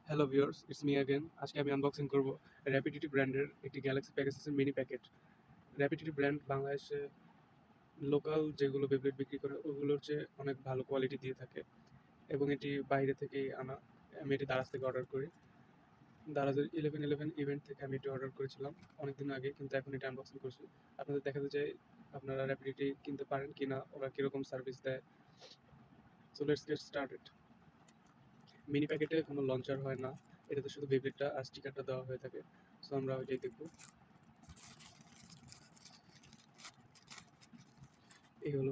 Hello viewers, it's me again. আজকে আমি unboxing করব র্যাপিডিটি ব্র্যান্ডের একটি গ্যালাক্সি প্যাগাসাসের মিনি প্যাকেট। র্যাপিডিটি ব্র্যান্ড বাংলাদেশে লোকাল যেগুলো বেবলেট বিক্রি করে ওগুলোর চেয়ে অনেক ভালো কোয়ালিটি দিয়ে থাকে এবং এটি বাইরে থেকেই আনা। আমি এটি দারাজ থেকে অর্ডার করি। দারাজের 11/11 ইভেন্ট থেকে আমি এটি অর্ডার করেছিলাম অনেকদিন আগে, কিন্তু এখন এটা আনবক্সিং করছি। আপনাদের দেখাতে চাই আপনারা র্যাপিডিটি কিনতে পারেন কিনা, ওরা কীরকম সার্ভিস দেয়। So let's get started. Mini প্যাকেটে কোনো লঞ্চার হয় না, এটাতে শুধু বেবলেটটা আর স্টিকারটা দেওয়া হয়ে থাকে। সো আমরা ওইটাই দেখবো। এই হলো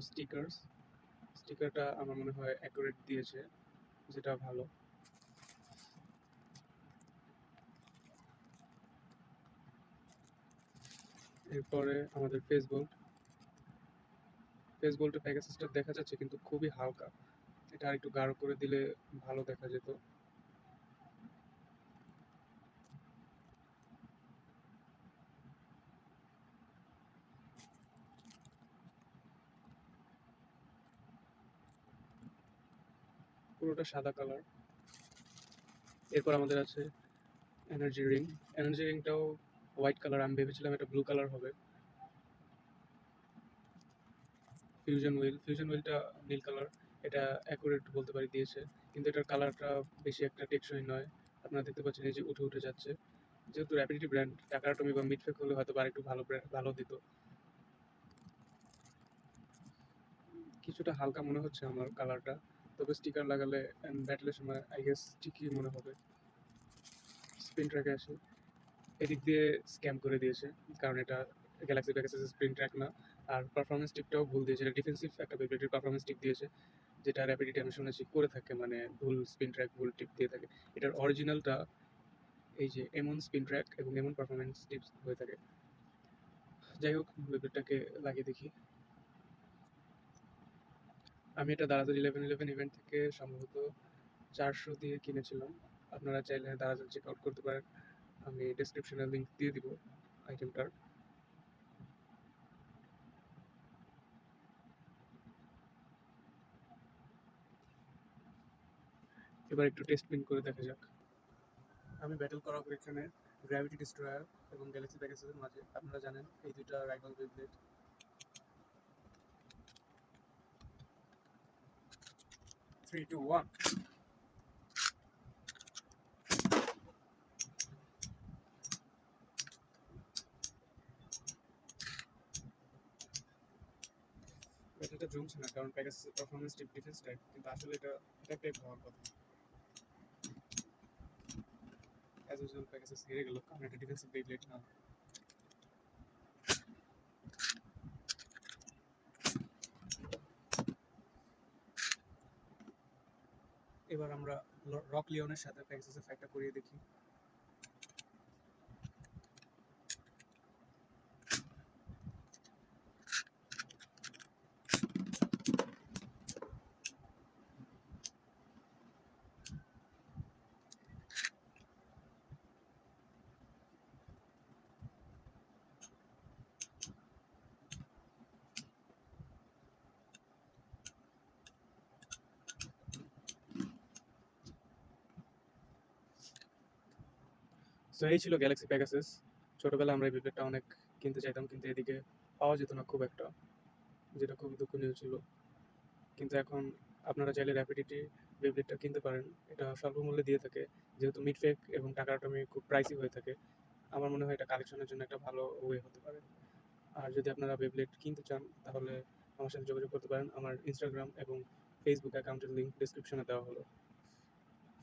স্টিকারটা আমার মনে হয় অ্যাকুরেট দিয়েছে, যেটা ভালো। এরপরে আমাদের ফেসবোল্টের প্যাকেজটা দেখা যাচ্ছে কিন্তু খুবই হালকা, এটা আর একটু গাঢ় করে দিলে ভালো দেখা যেত। পুরোটা সাদা কালার। এরপর আমাদের আছে এনার্জি রিংটাও হোয়াইট কালার, আমি ভেবেছিলাম এটা ব্লু কালার হবে। ফিউশন হুইলটা নীল কালার, এটা অ্যাকুরেট বলতে পারি দিয়েছে, কিন্তু এটার কালারটা বেশি একটা টেকসই নয়। আপনারা দেখতে পাচ্ছেন এই যে উঠে উঠে যাচ্ছে। যেহেতু র্যাপিডিটি ব্র্যান্ড, টাকাটমি বা মিডফেক হলে হয়তো আর একটু ভালো দিত। কিছুটা হালকা মনে হচ্ছে আমার কালারটা, তবে স্টিকার লাগালে ব্যাটেলের সময় আই গেস ঠিকই মনে হবে। স্পিন ট্র্যাকে আসে, এদিক দিয়ে স্ক্যাম করে দিয়েছে, কারণ এটা গ্যালাক্সি প্যাকেজের স্পিন ট্র্যাক না। আর পারফরমেন্স টিপটাও ভুল দিয়েছে, এটা ডিফেন্সিভ একটা বেবলেটের পারফরমেন্স টিপ দিয়েছে, যেটা র্যাপিডিটি আমি শুনেছি করে থাকে, মানে ভুল স্পিন ট্র্যাক ভুল টিপ দিয়ে থাকে। এটার অরিজিনালটা এই যে এমন স্পিন ট্র্যাক এবং এমন পারফরমেন্স টিপস হয়ে থাকে। যাই হোক, বেবলেটটাকে লাগিয়ে দেখি। আমি এটা দারাজের 11/11 ইভেন্ট থেকে সম্ভবত 400 দিয়ে কিনেছিলাম। আপনারা চাইলে দারাজে চেক আউট করতে পারেন, আমি ডেসক্রিপশনে লিঙ্ক দিয়ে দিব আইটেমটার। এবার একটু টেস্ট পিন করে দেখা যাক। আমি ব্যাটেল করা এখানে গ্র্যাভিটি ডিস্ট্রয়ার এবং গ্যালাক্সি প্যাকেজের মাঝে। আপনারা জানেন এই দুইটা রাইভাল বেবলেট। 3, 2, 1। ব্যাটেলটা জমছে না, কারণ প্যাকেজের পারফরমেন্স টিপ ডিফেন্স টাইপ, কিন্তু আসলে এটা টাইপ হওয়ার কথা। অ্যাজ ইউজুয়াল প্যাকেজেস হেরে গেল, কারণ এটা ডিফেন্সিভ বেবলেট না। এবার আমরা রক লিওনের সাথে প্যাকেজের ফাইটটা করিয়ে দেখি। সো এই ছিল গ্যালাক্সি প্যাগাসাস। ছোটবেলায় আমরা এই বেবলেটটা অনেক কিনতে চাইতাম, কিন্তু এদিকে পাওয়া যেত না খুব একটা, যেটা খুব দুঃখনীয় ছিল। কিন্তু এখন আপনারা চাইলে র্যাপিডিটি বেবলেটটা কিনতে পারেন, এটা স্বল্প মূল্যে দিয়ে থাকে। যেহেতু মিডফেক এবং টাকাটমি খুব প্রাইসি হয়ে থাকে, আমার মনে হয় এটা কালেকশনের জন্য একটা ভালো ওয়ে হতে পারে। আর যদি আপনারা বেবলেট কিনতে চান তাহলে আমার সাথে যোগাযোগ করতে পারেন, আমার ইনস্টাগ্রাম এবং ফেসবুক অ্যাকাউন্টের লিঙ্ক ডিসক্রিপশনে দেওয়া হলো।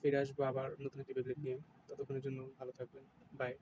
ফিরে আসবো আবার নতুন একটি বেবলেট নিয়ে, ততক্ষণের জন্য ভালো থাকবেন। বাই।